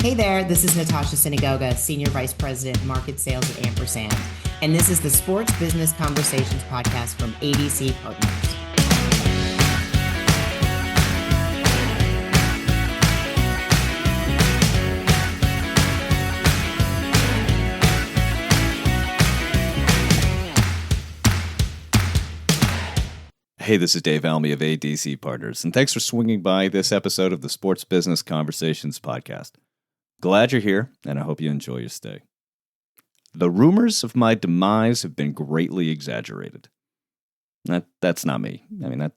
Hey there, this is Natasha Sinagoga, Senior Vice President, Market Sales at Ampersand. And this is the Sports Business Conversations podcast from ADC Partners. Hey, this is Dave Almy of ADC Partners, and thanks for swinging by this episode of the Sports Business Conversations podcast. Glad you're here, and I hope you enjoy your stay. The rumors of my demise have been greatly exaggerated. That's not me.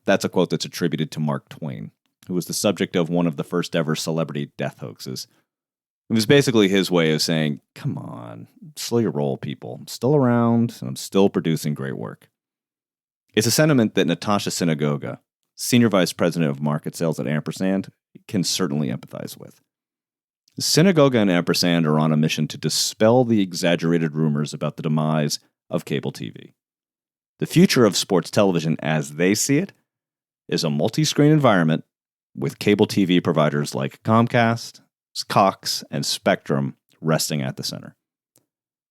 That's a quote that's attributed to Mark Twain, who was the subject of one of the first ever celebrity death hoaxes. It was basically his way of saying, come on, slow your roll, people. I'm still around, and I'm still producing great work. It's a sentiment that Natasha Sinagoga, Senior Vice President of Market Sales at Ampersand, can certainly empathize with. Sinagoga and Ampersand are on a mission to dispel the exaggerated rumors about the demise of cable TV. The future of sports television, as they see it, is a multiscreen environment with cable TV providers like Comcast, Cox, and Spectrum resting at the center.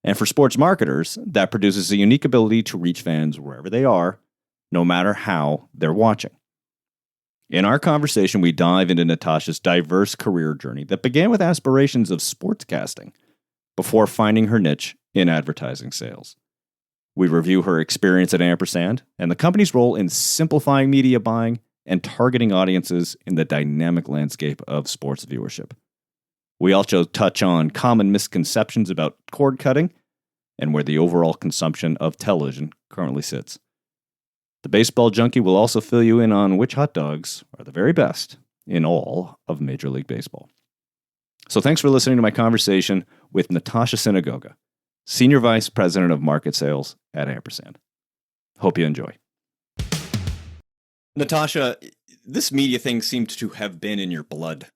And for sports marketers, that produces a unique ability to reach fans wherever they are, no matter how they're watching. In our conversation, we dive into Natasha's diverse career journey that began with aspirations of sportscasting before finding her niche in advertising sales. We review her experience at Ampersand and the company's role in simplifying media buying and targeting audiences in the dynamic landscape of sports viewership. We also touch on common misconceptions about cord cutting and where the overall consumption of television currently sits. The baseball junkie will also fill you in on which hot dogs are the very best in all of Major League Baseball. So thanks for listening to my conversation with Natasha Sinagoga, Senior Vice President of Market Sales at Ampersand. Hope you enjoy. Natasha, this media thing seemed to have been in your blood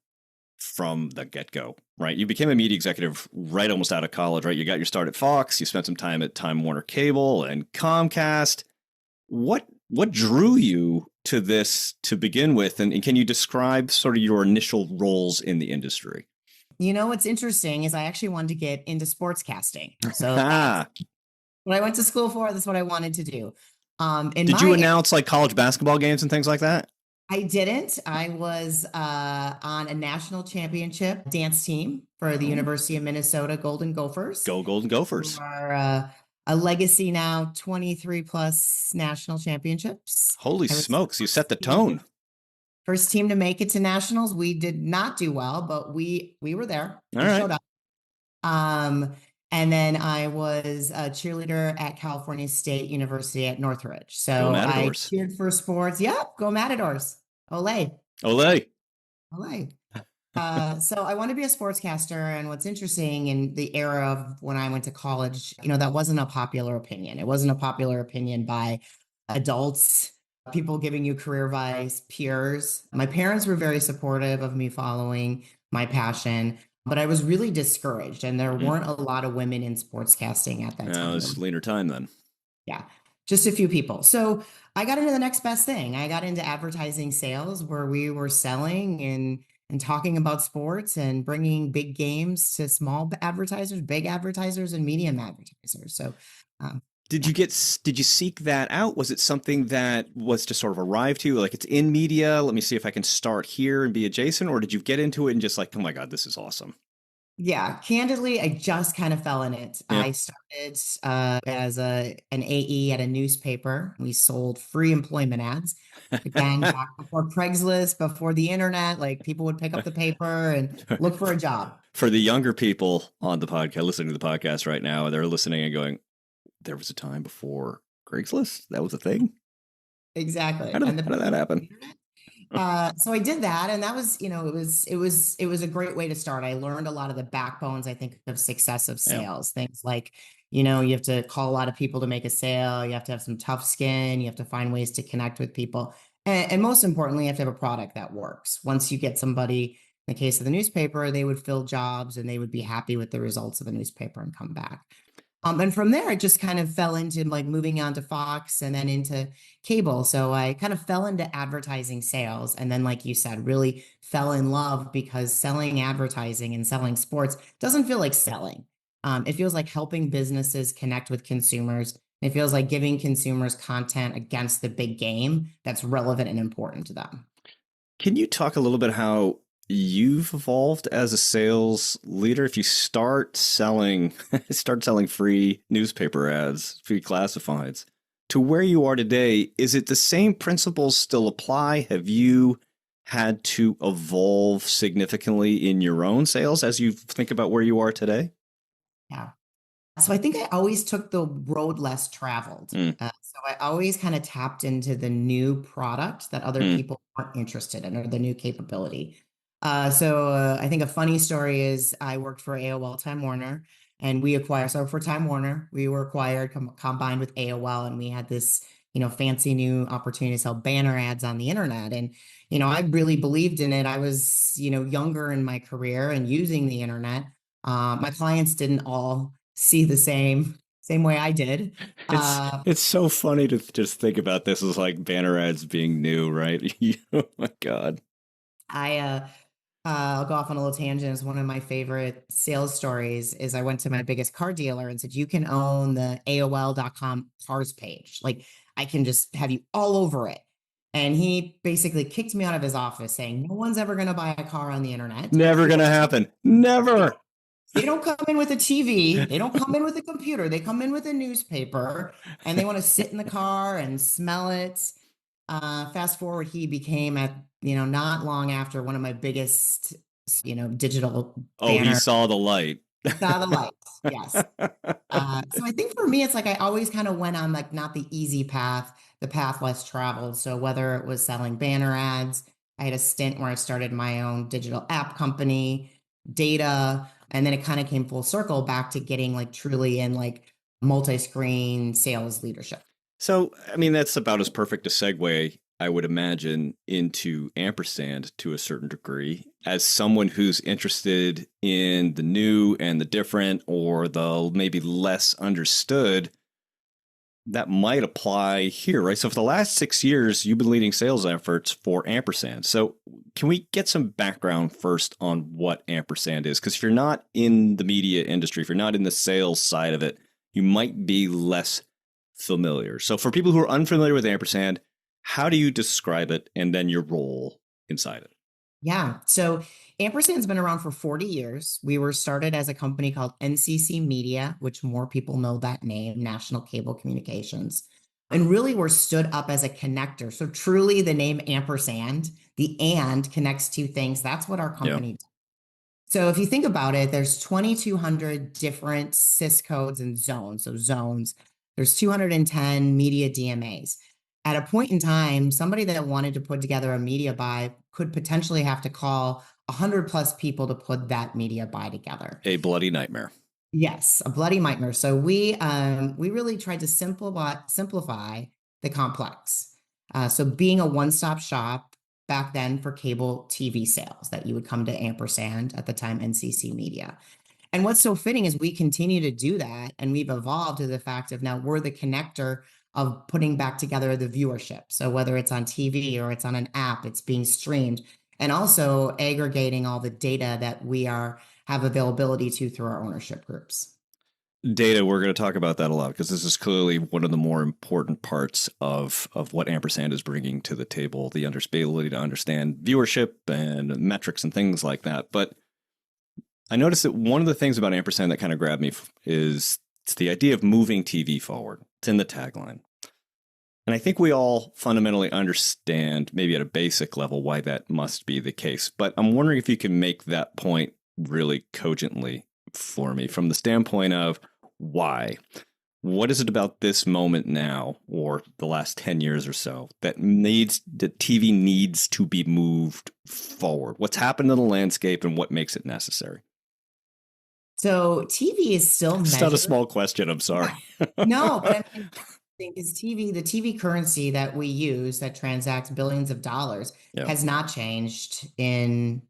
from the get-go, right? You became a media executive right almost out of college, right? You got your start at Fox, you spent some time at Time Warner Cable and Comcast. What drew you to this to begin with? And can you describe sort of your initial roles in the industry? You know, what's interesting is I actually wanted to get into sportscasting. So that's what I went to school for. That's what I wanted to do. Did you announce like college basketball games and things like that? I didn't. I was on a national championship dance team for the University of Minnesota Golden Gophers. Go Golden Gophers. Who are a legacy now, 23 plus national championships. Holy smokes, you set the tone. First team to make it to nationals. We did not do well, but we were there. All right. Showed up. And then I was a cheerleader at California State University at Northridge. So I cheered for sports. Yep, go Matadors. Olay. Olay. Olay. So I want to be a sportscaster. And what's interesting in the era of when I went to college, that wasn't a popular opinion. It wasn't a popular opinion by adults, people giving you career advice, peers. My parents were very supportive of me following my passion, but I was really discouraged. And there weren't a lot of women in sportscasting at that time. It was later time then. Yeah, just a few people. So I got into the next best thing. I got into advertising sales where we were selling and talking about sports and bringing big games to small advertisers, big advertisers, and medium advertisers. So, did you seek that out? Was it something that was just sort of arrive to you? Like, it's in media, let me see if I can start here and be adjacent, or did you get into it and just like, oh my God, this is awesome? Yeah, candidly, I just kind of fell in it. Yeah. I started as an AE at a newspaper. We sold free employment ads. Again, back before Craigslist, before the internet, like people would pick up the paper and look for a job. For the younger people on the podcast, listening to the podcast right now, they're listening and going, there was a time before Craigslist? That was a thing? Exactly. How did that happen? So I did that, and that was, it was a great way to start. I learned a lot of the backbones, I think, of success of sales. Yeah. Things like, you have to call a lot of people to make a sale. You have to have some tough skin. You have to find ways to connect with people. And most importantly, you have to have a product that works. Once you get somebody, in the case of the newspaper, they would fill jobs and they would be happy with the results of the newspaper and come back. And from there, it just kind of fell into like moving on to Fox and then into cable. So I kind of fell into advertising sales. And then, like you said, really fell in love because selling advertising and selling sports doesn't feel like selling. It feels like helping businesses connect with consumers. It feels like giving consumers content against the big game that's relevant and important to them. Can you talk a little bit how you've evolved as a sales leader? If you start selling free newspaper ads, free classifieds, to where you are today, is it the same principles still apply? Have you had to evolve significantly in your own sales as you think about where you are today? Yeah. So I think I always took the road less traveled. Mm, So I always kind of tapped into the new product that other mm. people weren't interested in or the new capability. I think a funny story is I worked for AOL Time Warner and we acquired, so for Time Warner, we were acquired, combined with AOL, and we had this, fancy new opportunity to sell banner ads on the internet. And, I really believed in it. I was, younger in my career and using the internet. My clients didn't all see the same way I did. It's Uh, it's so funny to just think about this as like banner ads being new, right? Oh my God. I'll go off on a little tangent. It's one of my favorite sales stories is I went to my biggest car dealer and said, you can own the AOL.com cars page. Like I can just have you all over it. And he basically kicked me out of his office saying, no one's ever going to buy a car on the internet. Never gonna happen. Never. They don't come in with a TV. They don't come in with a computer. They come in with a newspaper and they want to sit in the car and smell it. Fast forward, he became not long after one of my biggest, digital Oh, he banner. saw the light. He saw the lights. Yes. So I think for me, it's like I always kind of went on like not the easy path, the path less traveled. So whether it was selling banner ads, I had a stint where I started my own digital app company, data, and then it kind of came full circle back to getting like truly in like multi-screen sales leadership. So, I mean, that's about as perfect a segue, I would imagine, into Ampersand to a certain degree. As someone who's interested in the new and the different or the maybe less understood, that might apply here, right? So, for the last 6 years, you've been leading sales efforts for Ampersand. So, can we get some background first on what Ampersand is? Because if you're not in the media industry, if you're not in the sales side of it, you might be less familiar. So, for people who are unfamiliar with Ampersand, how do you describe it and then your role inside it? Yeah. So Ampersand's been around for 40 years. We were started as a company called NCC Media, which more people know that name, National Cable Communications. And really, we're stood up as a connector. So truly, the name Ampersand, the and connects two things. That's what our Yeah. company does. So if you think about it, there's 2,200 different sys codes and zones. So zones, there's 210 media DMAs. At a point in time, somebody that wanted to put together a media buy could potentially have to call 100 plus people to put that media buy together. A bloody nightmare. Yes, a bloody nightmare. So we really tried to simplify the complex. So being a one-stop shop back then for cable TV sales that you would come to Ampersand at the time NCC Media. And what's so fitting is we continue to do that, and we've evolved to the fact of now we're the connector of putting back together the viewership. So whether it's on TV or it's on an app, it's being streamed, and also aggregating all the data that we have availability to through our ownership groups. Data, we're going to talk about that a lot because this is clearly one of the more important parts of what Ampersand is bringing to the table, the ability to understand viewership and metrics and things like that. But I noticed that one of the things about Ampersand that kind of grabbed me is it's the idea of moving TV forward. It's in the tagline. And I think we all fundamentally understand, maybe at a basic level, why that must be the case. But I'm wondering if you can make that point really cogently for me from the standpoint of why. What is it about this moment now, or the last 10 years or so, that TV needs to be moved forward? What's happened in the landscape and what makes it necessary? So TV is still It's not a small question. I'm sorry. No, but I mean, I think is the TV currency that we use that transacts billions of dollars Yeah. has not changed in,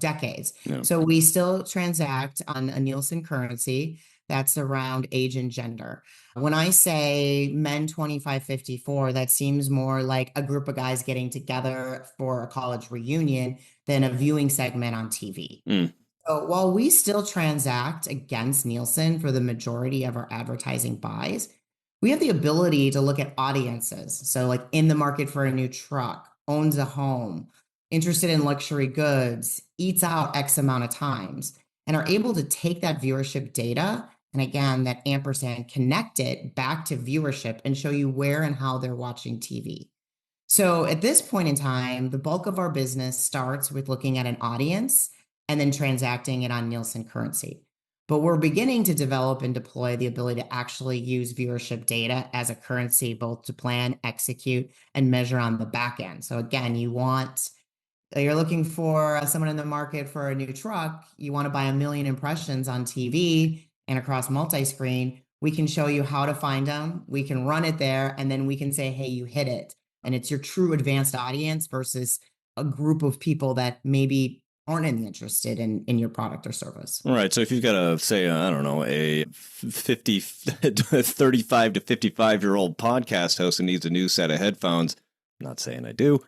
decades. Yeah. So we still transact on a Nielsen currency that's around age and gender. When I say men 25-54, that seems more like a group of guys getting together for a college reunion than a viewing segment on TV. Mm. So while we still transact against Nielsen for the majority of our advertising buys, we have the ability to look at audiences. So, like in the market for a new truck, owns a home, interested in luxury goods, eats out X amount of times, and are able to take that viewership data and again, that ampersand, connect it back to viewership and show you where and how they're watching TV. So at this point in time, the bulk of our business starts with looking at an audience and then transacting it on Nielsen currency. But we're beginning to develop and deploy the ability to actually use viewership data as a currency, both to plan, execute, and measure on the back end. So again, you're looking for someone in the market for a new truck, you want to buy 1 million impressions on TV and across multi-screen, we can show you how to find them. We can run it there, and then we can say, hey, you hit it. And it's your true advanced audience versus a group of people that maybe aren't interested in your product or service. All right. So if you've got a, say, I don't know, a 35 to 55-year-old podcast host who needs a new set of headphones, I'm not saying I do,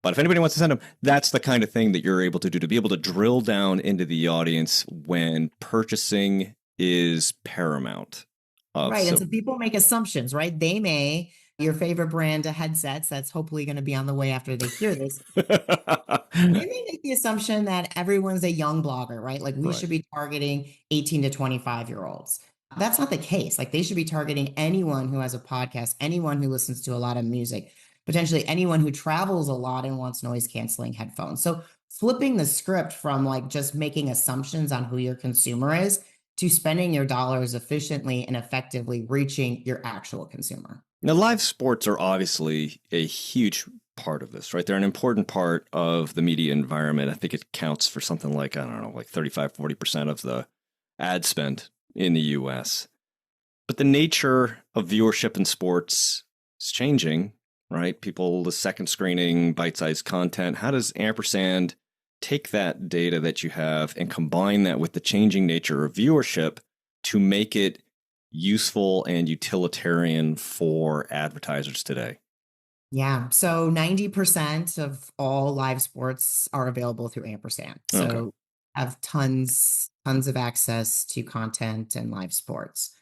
but if anybody wants to send them, that's the kind of thing that you're able to do, to be able to drill down into the audience when purchasing is paramount. Right. And so people make assumptions, right? Your favorite brand of headsets, that's hopefully going to be on the way after they hear this. They may make the assumption that everyone's a young blogger, right? Like we should be targeting 18 to 25-year-olds. That's not the case. Like they should be targeting anyone who has a podcast, anyone who listens to a lot of music, potentially anyone who travels a lot and wants noise canceling headphones. So flipping the script from like just making assumptions on who your consumer is to spending your dollars efficiently and effectively reaching your actual consumer. Now, live sports are obviously a huge part of this, right? They're an important part of the media environment. I think it counts for something like, I don't know, like 35-40% of the ad spend in the US. But the nature of viewership in sports is changing, right? People, the second screening, bite-sized content. How does Ampersand take that data that you have and combine that with the changing nature of viewership to make it useful and utilitarian for advertisers today? Yeah. So 90% of all live sports are available through Ampersand. So have tons of access to content and live sports.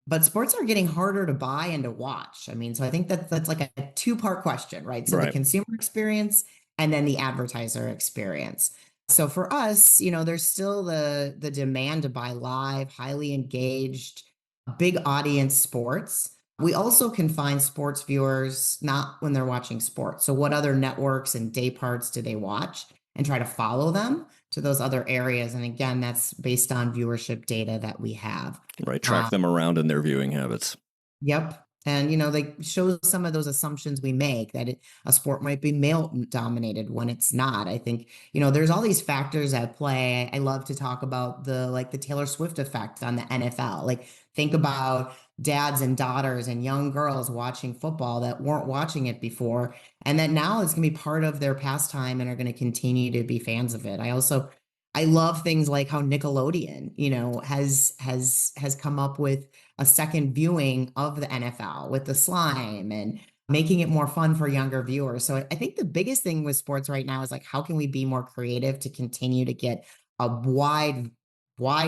But sports are getting harder to buy and to watch. I mean, so I think that's like a two-part question, right? So the consumer experience and then the advertiser experience. So for us, there's still the demand to buy live, highly engaged, big audience sports. We also can find sports viewers not when they're watching sports. So what other networks and day parts do they watch, and try to follow them to those other areas. And again, that's based on viewership data that we have. Right. Track them around in their viewing habits. Yep. And, they show some of those assumptions we make that a sport might be male dominated when it's not. I think, there's all these factors at play. I love to talk about the Taylor Swift effect on the NFL. Like think about dads and daughters and young girls watching football that weren't watching it before, and that now is going to be part of their pastime and are going to continue to be fans of it. I love things like how Nickelodeon, has come up with a second viewing of the NFL with the slime and making it more fun for younger viewers. So I think the biggest thing with sports right now is like, how can we be more creative to continue to get a wide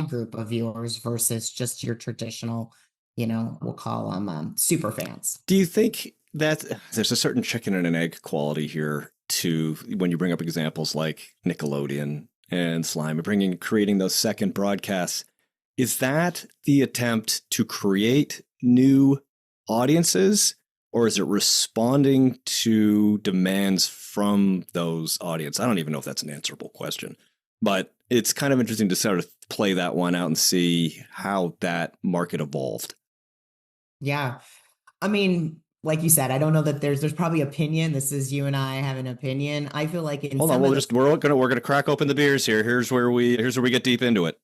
group of viewers versus just your traditional, we'll call them super fans. Do you think that there's a certain chicken and an egg quality here to when you bring up examples like Nickelodeon and slime and creating those second broadcasts? Is that the attempt to create new audiences, or is it responding to demands from those audience? I don't even know if that's an answerable question, but it's kind of interesting to sort of play that one out and see how that market evolved. Yeah. I mean, like you said, I don't know that there's probably opinion. This is you and I have an opinion. I feel like Hold on, we're gonna crack open the beers here. Here's where we get deep into it.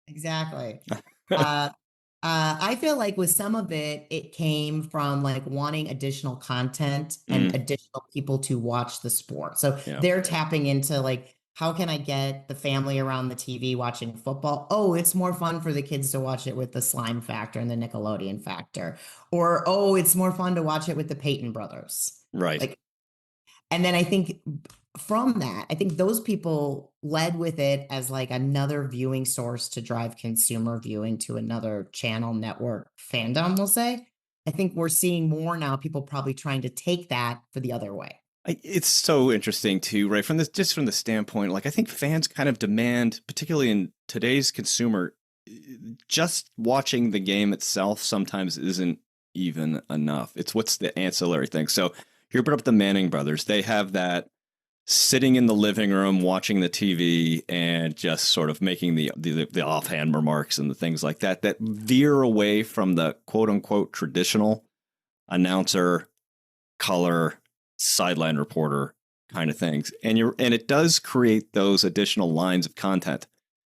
Exactly. I feel like with some of it, it came from like wanting additional content and additional people to watch the sport. So they're tapping into like How can I get the family around the TV watching football? Oh, it's more fun for the kids to watch it with the slime factor and the Nickelodeon factor. Or, oh, it's more fun to watch it with the Peyton brothers. Right. Like, and then I think from that, I think those people led with it as like another viewing source to drive consumer viewing to another channel network fandom, we'll say. I think we're seeing more now people probably trying to take that for the other way. It's so interesting too, right? From this, just from the standpoint, like I think fans kind of demand, particularly in today's consumer, just watching the game itself sometimes isn't even enough. It's what's the ancillary thing. So here, brought up the Manning brothers. They have that sitting in the living room watching the TV and just sort of making the offhand remarks and the things like that that veer away from the quote unquote traditional announcer, color, sideline reporter kind of things. And it does create those additional lines of content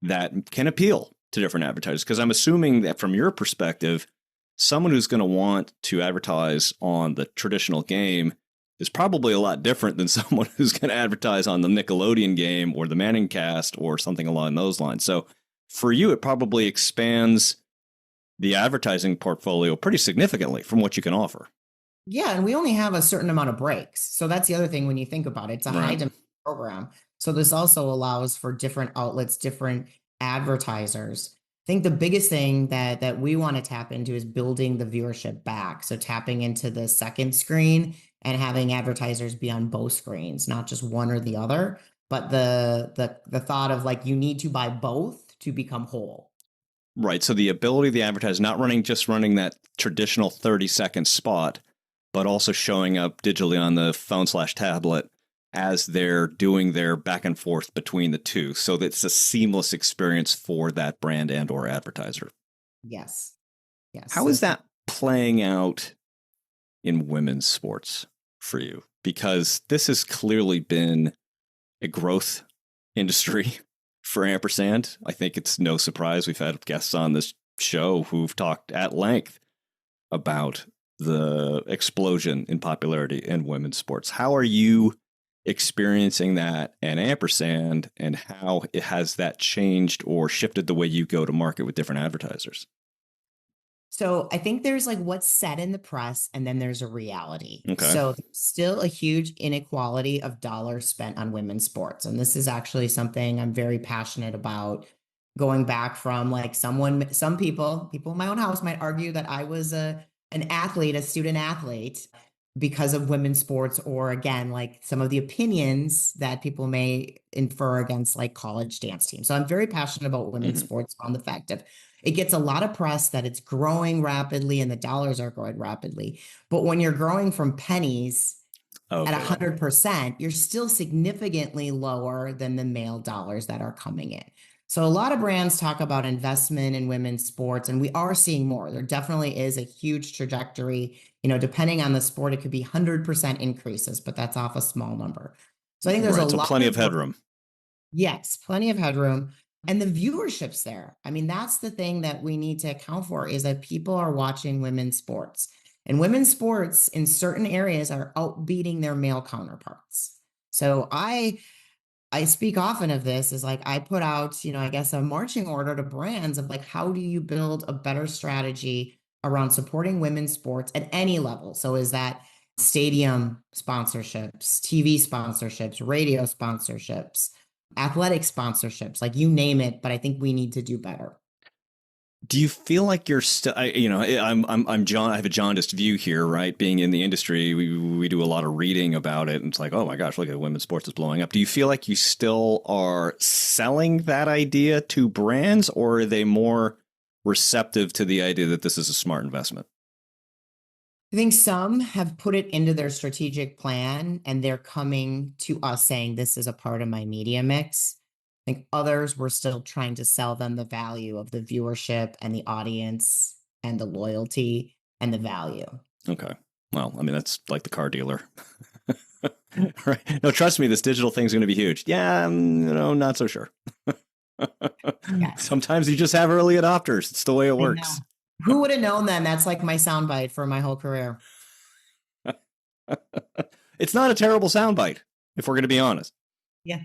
that can appeal to different advertisers. Because I'm assuming that from your perspective, someone who's going to want to advertise on the traditional game is probably a lot different than someone who's going to advertise on the Nickelodeon game or the Manning cast or something along those lines. So for you, it probably expands the advertising portfolio pretty significantly from what you can offer. Yeah, and we only have a certain amount of breaks. So that's the other thing when you think about it. It's a high Right. demand program. So this also allows for different outlets, different advertisers. I think the biggest thing that we want to tap into is building the viewership back. So tapping into the second screen and having advertisers be on both screens, not just one or the other, but the thought of like you need to buy both to become whole. Right. So the ability of the advertiser, not running that traditional 30-second spot, but also showing up digitally on the phone/tablet as they're doing their back and forth between the two. So that it's a seamless experience for that brand and or advertiser. Yes. Yes. How is that playing out in women's sports for you? Because this has clearly been a growth industry for Ampersand. I think it's no surprise we've had guests on this show who've talked at length about the explosion in popularity in women's sports. How are you experiencing that at Ampersand, and how has that changed or shifted the way you go to market with different advertisers? So I think there's like what's said in the press, and then there's a reality. Okay. So there's still a huge inequality of dollars spent on women's sports. And this is actually something I'm very passionate about, going back from like some people in my own house might argue that I was an athlete, a student athlete because of women's sports, or again, like some of the opinions that people may infer against like college dance teams. So I'm very passionate about women's sports on the fact of it gets a lot of press that it's growing rapidly and the dollars are growing rapidly. But when you're growing from pennies at 100%, you're still significantly lower than the male dollars that are coming in. So a lot of brands talk about investment in women's sports, and we are seeing more. There definitely is a huge trajectory. You know, depending on the sport, it could be 100% increases, but that's off a small number. So I think there's a lot plenty of headroom. Yes, plenty of headroom. And the viewership's there. I mean, that's the thing that we need to account for, is that people are watching women's sports. And women's sports in certain areas are outbeating their male counterparts. So I speak often of this, is like I put out, I guess a marching order to brands of like, how do you build a better strategy around supporting women's sports at any level? So is that stadium sponsorships, TV sponsorships, radio sponsorships, athletic sponsorships, like you name it, but I think we need to do better. Do you feel like you're still, I'm John, I have a jaundiced view here, right? Being in the industry, we do a lot of reading about it. And it's like, oh my gosh, look at women's sports is blowing up. Do you feel like you still are selling that idea to brands, or are they more receptive to the idea that this is a smart investment? I think some have put it into their strategic plan and they're coming to us saying, this is a part of my media mix. I think others were still trying to sell them the value of the viewership and the audience and the loyalty and the value. Okay. Well, I mean, that's like the car dealer. Right. No, trust me, this digital thing's going to be huge. Yeah, not so sure. Yes. Sometimes you just have early adopters. It's the way it works. Who would have known then? That's like my soundbite for my whole career. It's not a terrible soundbite, if we're going to be honest. Yeah.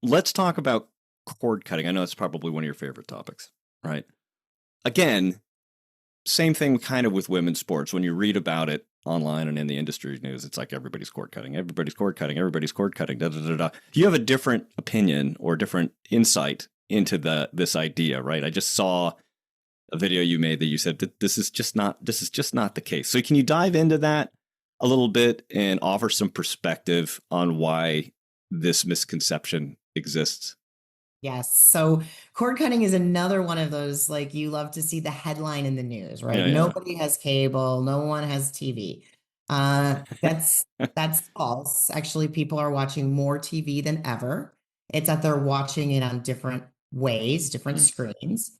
let's talk about cord cutting. I know it's probably one of your favorite topics, right? Again, same thing kind of with women's sports. When you read about it online and in the industry news, it's like everybody's cord cutting, everybody's cord cutting, everybody's cord cutting, da da da da. You have a different opinion or different insight into this idea, right? I just saw a video you made that you said that this is just not the case. So can you dive into that a little bit and offer some perspective on why this misconception exists? Yes. So cord cutting is another one of those, like, you love to see the headline in the news, right? Yeah, yeah. Nobody has cable, no one has TV. That's false. Actually, people are watching more TV than ever. It's that they're watching it on different ways, different screens,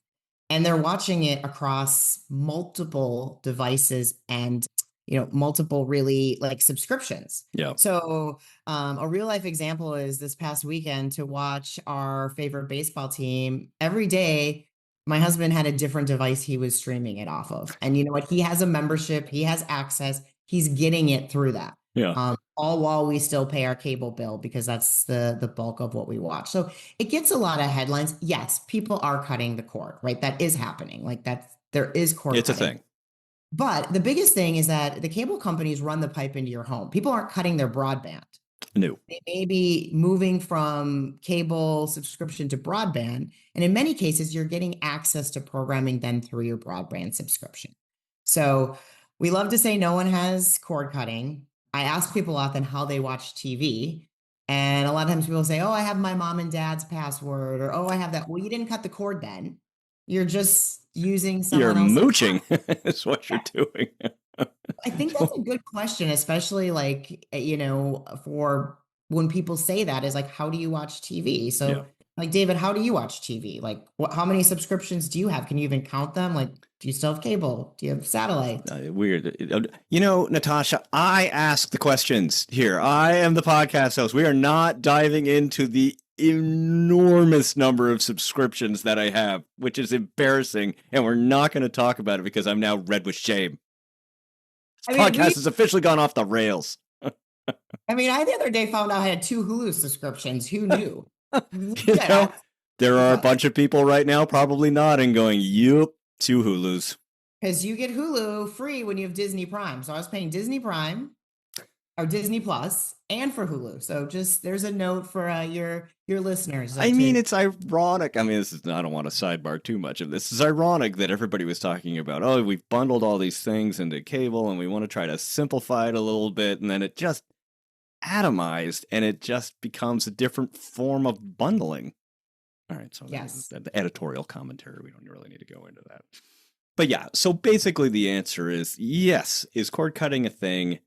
and they're watching it across multiple devices and multiple really like subscriptions. Yeah. So a real life example is this past weekend to watch our favorite baseball team every day. My husband had a different device he was streaming it off of. And you know what? He has a membership, he has access, he's getting it through that. Yeah. All while we still pay our cable bill because that's the bulk of what we watch. So it gets a lot of headlines. Yes, people are cutting the cord, right? That is happening. Like there is cord It's cutting. a thing. But the biggest thing is that the cable companies run the pipe into your home. People aren't cutting their broadband. No. They may be moving from cable subscription to broadband. And in many cases, you're getting access to programming then through your broadband subscription. So we love to say no one has cord cutting. I ask people often how they watch TV. And a lot of times people say, oh, I have my mom and dad's password, or oh, I have that. Well, you didn't cut the cord then. You're just using someone else's. You're mooching is what you're doing. I think that's a good question, especially like, for when people say that is like, how do you watch TV? So Yeah. like, David, how do you watch TV? Like how many subscriptions do you have? Can you even count them? Like, do you still have cable? Do you have satellite? Weird. Natasha, I ask the questions here. I am the podcast host. We are not diving into the enormous number of subscriptions that I have, which is embarrassing. And we're not going to talk about it because I'm now red with shame. This podcast has officially gone off the rails. I the other day found out I had 2 Hulu subscriptions. Who knew? There are a bunch of people right now probably nodding, going, "Yup, 2 Hulus." Because you get Hulu free when you have Disney Prime. So I was paying Disney Prime or Disney Plus and for Hulu. So just there's a note for your listeners. It's ironic. I don't want to sidebar too much of this. It's ironic that everybody was talking about, oh, we've bundled all these things into cable and we want to try to simplify it a little bit. And then it just atomized and it just becomes a different form of bundling. All right. So yes, the editorial commentary, we don't really need to go into that. But yeah, so basically the answer is yes. Is cord cutting a thing?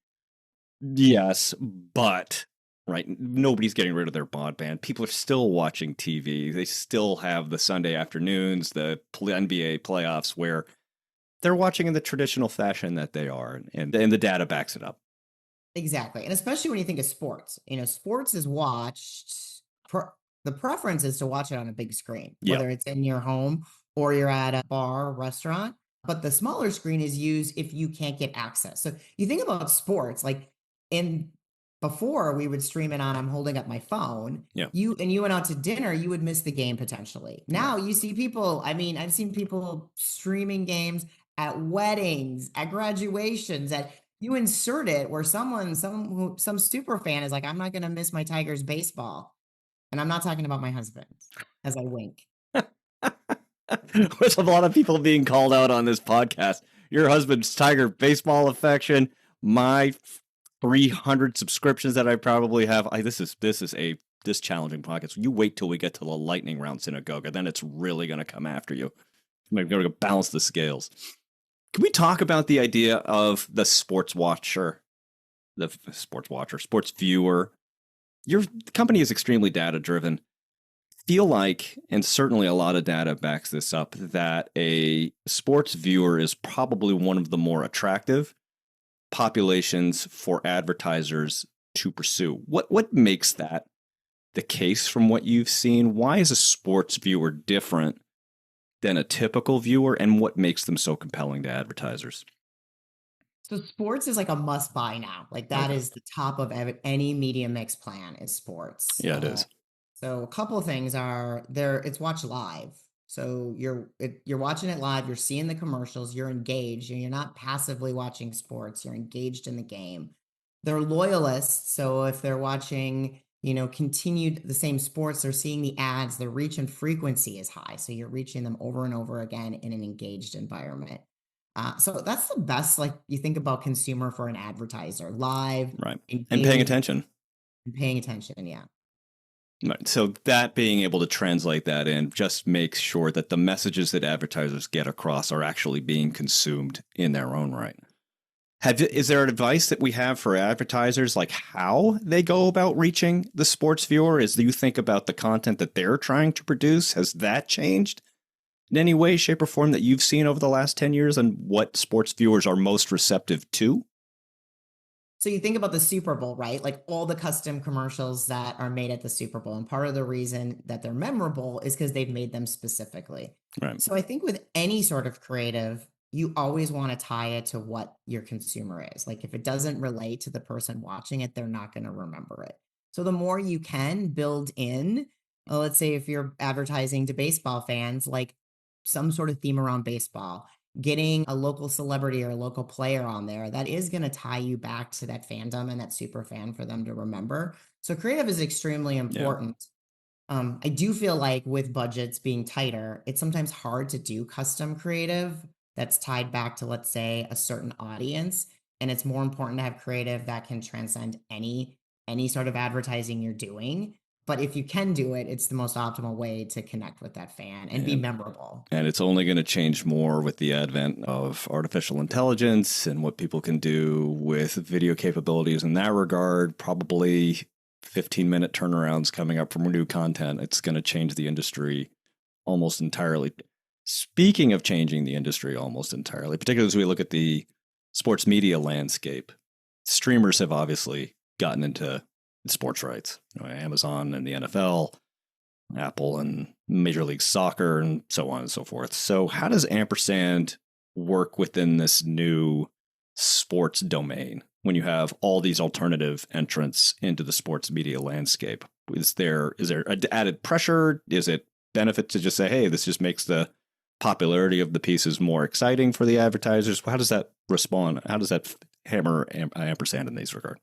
Yes, but right, nobody's getting rid of their broadband. People are still watching TV. They still have the Sunday afternoons, the NBA playoffs, where they're watching in the traditional fashion that they are, and the data backs it up. Exactly, and especially when you think of sports. Sports is watched. The preference is to watch it on a big screen, whether it's in your home or you're at a bar or restaurant. But the smaller screen is used if you can't get access. So you think about sports, like before we would stream it on, I'm holding up my phone. Yeah. You went out to dinner, you would miss the game potentially. Now you see people, I've seen people streaming games at weddings, at graduations, that you insert it where some super fan is like, I'm not going to miss my Tigers baseball. And I'm not talking about my husband, as I wink. With a lot of people being called out on this podcast. Your husband's Tiger baseball affection, my 300 subscriptions that I probably have. This is challenging podcast. You wait till we get to the lightning round, Sinagoga, then it's really going to come after you. Maybe going to balance the scales. Can we talk about the idea of the sports watcher, sports viewer? Your company is extremely data driven. Feel like, and certainly a lot of data backs this up, that a sports viewer is probably one of the more attractive populations for advertisers to pursue. What makes that the case from what you've seen? Why is a sports viewer different than a typical viewer, and what makes them so compelling to advertisers? So sports is like a must buy now. Like that is the top of any media mix plan is sports. Yeah, it is. So a couple of things are there. It's watch live. So you're watching it live. You're seeing the commercials. You're engaged. And you're not passively watching sports. You're engaged in the game. They're loyalists. So if they're watching, continued the same sports, they're seeing the ads. Their reach and frequency is high. So you're reaching them over and over again in an engaged environment. So that's the best. Like you think about consumer for an advertiser, live, Right. And paying engaged, attention. and paying attention. Yeah. Right. So that being able to translate that in just makes sure that the messages that advertisers get across are actually being consumed in their own right. Is there advice that we have for advertisers, like how they go about reaching the sports viewer? As you think about the content that they're trying to produce, has that changed in any way, shape, or form that you've seen over the last 10 years, and what sports viewers are most receptive to? So you think about the Super Bowl, right? Like all the custom commercials that are made at the Super Bowl. And part of the reason that they're memorable is because they've made them specifically. Right. So I think with any sort of creative, you always want to tie it to what your consumer is. Like if it doesn't relate to the person watching it, they're not going to remember it. So the more you can build in, let's say if you're advertising to baseball fans, like some sort of theme around baseball, getting a local celebrity or a local player on there, that is going to tie you back to that fandom and that super fan for them to remember. So creative is extremely important. I do feel like with budgets being tighter, it's sometimes hard to do custom creative that's tied back to, let's say, a certain audience. And it's more important to have creative that can transcend any sort of advertising you're doing. But if you can do it, it's the most optimal way to connect with that fan and be memorable. And it's only going to change more with the advent of artificial intelligence and what people can do with video capabilities in that regard. Probably 15-minute turnarounds coming up from new content. It's going to change the industry almost entirely. Speaking of changing the industry almost entirely, particularly as we look at the sports media landscape, streamers have obviously gotten into sports rights. Amazon and the NFL, Apple and Major League Soccer, and so on and so forth. So how does Ampersand work within this new sports domain when you have all these alternative entrants into the sports media landscape? Is there added pressure? Is it benefit to just say, hey, this just makes the popularity of the pieces more exciting for the advertisers? How does that respond? How does that hammer Ampersand in this regard?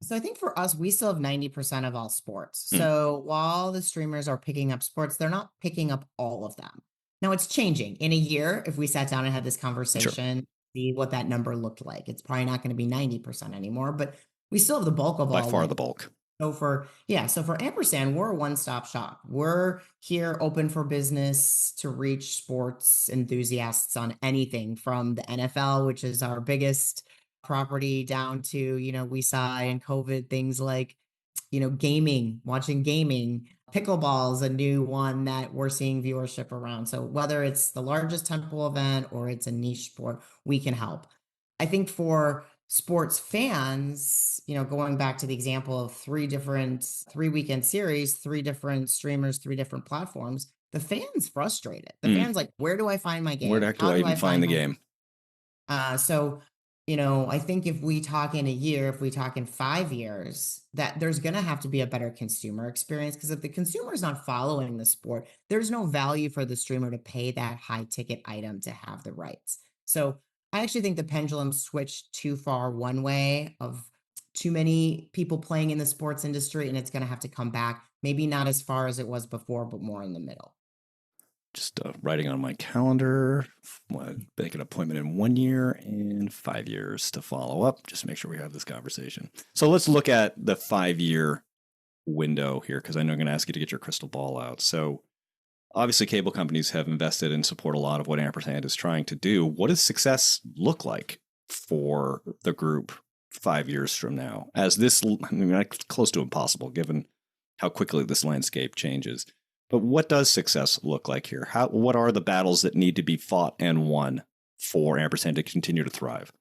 So I think for us, we still have 90% of all sports. So while the streamers are picking up sports, they're not picking up all of them. Now it's changing. In a year, if we sat down and had this conversation, see what that number looked like. It's probably not going to be 90% anymore, but we still have the bulk of By all. far the bulk. So for Ampersand, we're a one-stop shop. We're here open for business to reach sports enthusiasts on anything from the NFL, which is our biggest property, down to, we saw in COVID things like, gaming, watching gaming. Pickleball is a new one that we're seeing viewership around. So whether it's the largest temple event or it's a niche sport, we can help. I think for sports fans, going back to the example of three weekend series, three different streamers, three different platforms, the fan's frustrated. The fan's like, where do I find my game? Where the heck do I even find the game? So, I think if we talk in a year, if we talk in 5 years, that there's going to have to be a better consumer experience, because if the consumer is not following the sport, there's no value for the streamer to pay that high ticket item to have the rights. So I actually think the pendulum switched too far one way, of too many people playing in the sports industry, and it's going to have to come back. Maybe not as far as it was before, but more in the middle. Just writing on my calendar, make an appointment in 1 year and 5 years to follow up. Just make sure we have this conversation. So let's look at the 5-year window here, because I know I'm going to ask you to get your crystal ball out. So obviously cable companies have invested and support a lot of what Ampersand is trying to do. What does success look like for the group 5 years from now? As this, close to impossible given how quickly this landscape changes. But what does success look like here? What are the battles that need to be fought and won for Ampersand to continue to thrive?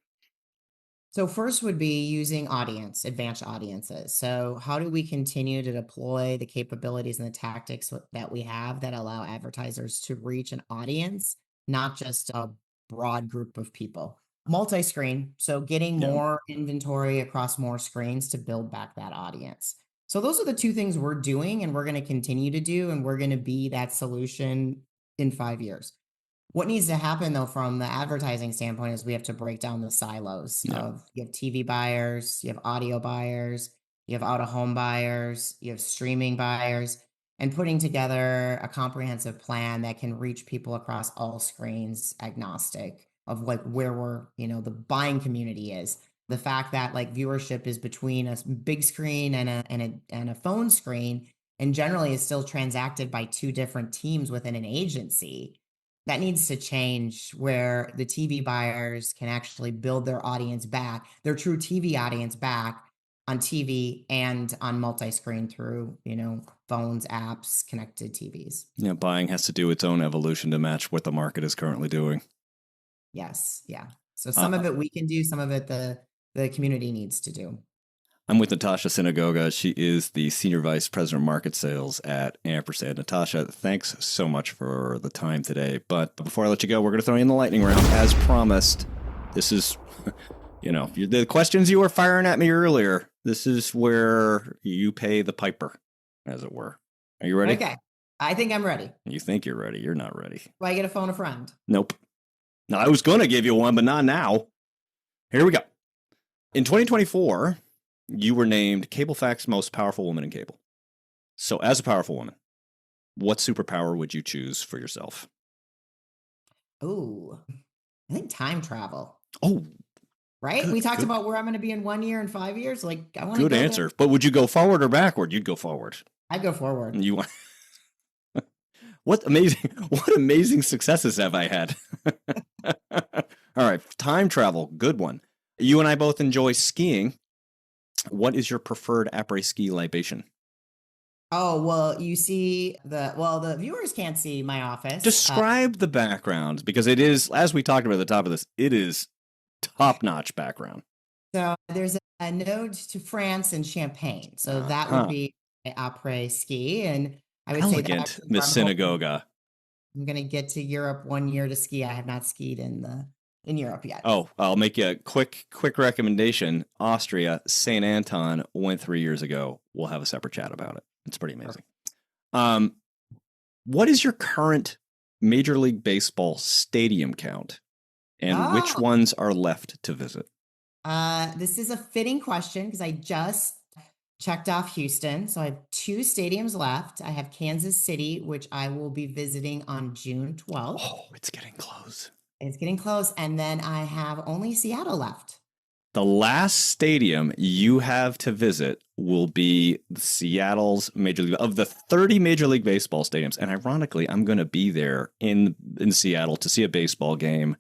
So first would be using advanced audiences. So how do we continue to deploy the capabilities and the tactics that we have that allow advertisers to reach an audience, not just a broad group of people? Multiscreen, so getting more inventory across more screens to build back that audience. So those are the two things we're doing and we're going to continue to do, and we're going to be that solution in 5 years. What needs to happen though, from the advertising standpoint, is we have to break down the silos of, you have TV buyers, you have audio buyers, you have out of home buyers, you have streaming buyers, and putting together a comprehensive plan that can reach people across all screens, agnostic of like where we're, the buying community is. The fact that like viewership is between a big screen and a phone screen, and generally is still transacted by two different teams within an agency. That needs to change, where the TV buyers can actually build their audience back, their true TV audience back on TV and on multi-screen through, phones, apps, connected TVs. Yeah, buying has to do its own evolution to match what the market is currently doing. Yes. Yeah. So some of it we can do, some of it the community needs to do. I'm with Natasha Sinagoga. She is the Senior Vice President of Market Sales at Ampersand. Natasha, thanks so much for the time today. But before I let you go, we're going to throw you in the lightning round. As promised, this is, the questions you were firing at me earlier. This is where you pay the piper, as it were. Are you ready? Okay. I think I'm ready. You think you're ready. You're not ready. Do I get to phone a friend? Nope. No, I was going to give you one, but not now. Here we go. In 2024... you were named CableFact's most powerful woman in cable. So as a powerful woman, what superpower would you choose for yourself? Oh, I think time travel. Oh, right. We talked about where I'm going to be in 1 year and 5 years. Like, I want to good answer. But would you go forward or backward? You'd go forward. I'd go forward. You want? What amazing successes have I had? All right, time travel, good one. You and I both enjoy skiing. What is your preferred après-ski libation? Oh, well, you see the viewers can't see my office. Describe the background, because it is, as we talked about at the top of this, it is top-notch background. So there's a node to France and Champagne. So that would be my après-ski. And I would elegant, say Miss Sinagoga. I'm going to get to Europe 1 year to ski. I have not skied in Europe yet. Oh, I'll make you a quick recommendation. Austria, St. Anton went 3 years ago. We'll have a separate chat about it. It's pretty amazing. What is your current Major League Baseball stadium count, and which ones are left to visit? This is a fitting question because I just checked off Houston. So I have 2 stadiums left. I have Kansas City, which I will be visiting on June 12th. Oh, it's getting close. It's getting close. And then I have only Seattle left. The last stadium you have to visit will be Seattle's Major League, of the 30 Major League Baseball stadiums. And ironically, I'm going to be there in Seattle to see a baseball game.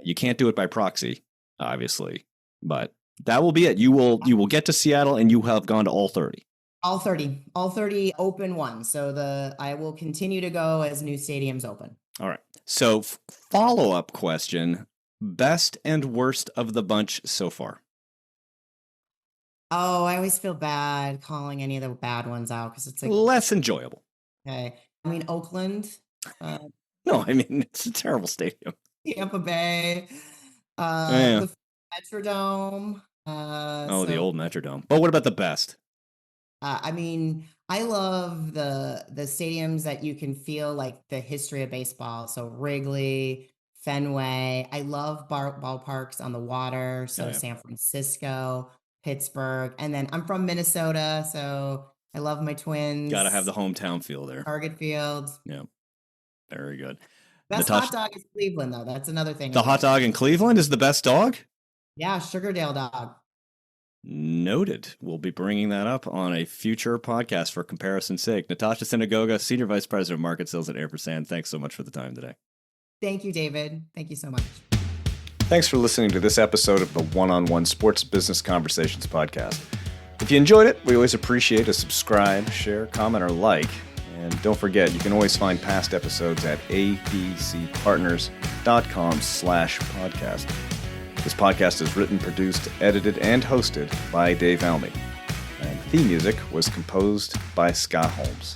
You can't do it by proxy, obviously, but that will be it. You will get to Seattle and you have gone to all 30. All 30 open ones. So I will continue to go as new stadiums open. All right. So follow-up question, best and worst of the bunch so far? Oh, I always feel bad calling any of the bad ones out because it's like less enjoyable. Okay. I mean, Oakland. No, I mean, it's a terrible stadium. Tampa Bay. The Metrodome. The old Metrodome. But what about the best? I mean, I love the stadiums that you can feel like the history of baseball. So Wrigley, Fenway. I love ballparks on the water. So San Francisco, Pittsburgh. And then I'm from Minnesota, so I love my Twins. Got to have the hometown feel there. Target Field. Yeah. Very good. Best hot dog is Cleveland, though. That's another thing. The hot dog in Cleveland is the best dog? Yeah, Sugardale dog. Noted. We'll be bringing that up on a future podcast for comparison's sake. Natasha Sinagoga, Senior Vice President of Market Sales at Ampersand. Thanks so much for the time today. Thank you, David. Thank you so much. Thanks for listening to this episode of the One-on-One Sports Business Conversations podcast. If you enjoyed it, we always appreciate a subscribe, share, comment, or like. And don't forget, you can always find past episodes at abcpartners.com/podcast. This podcast is written, produced, edited, and hosted by Dave Almy. And theme music was composed by Scott Holmes.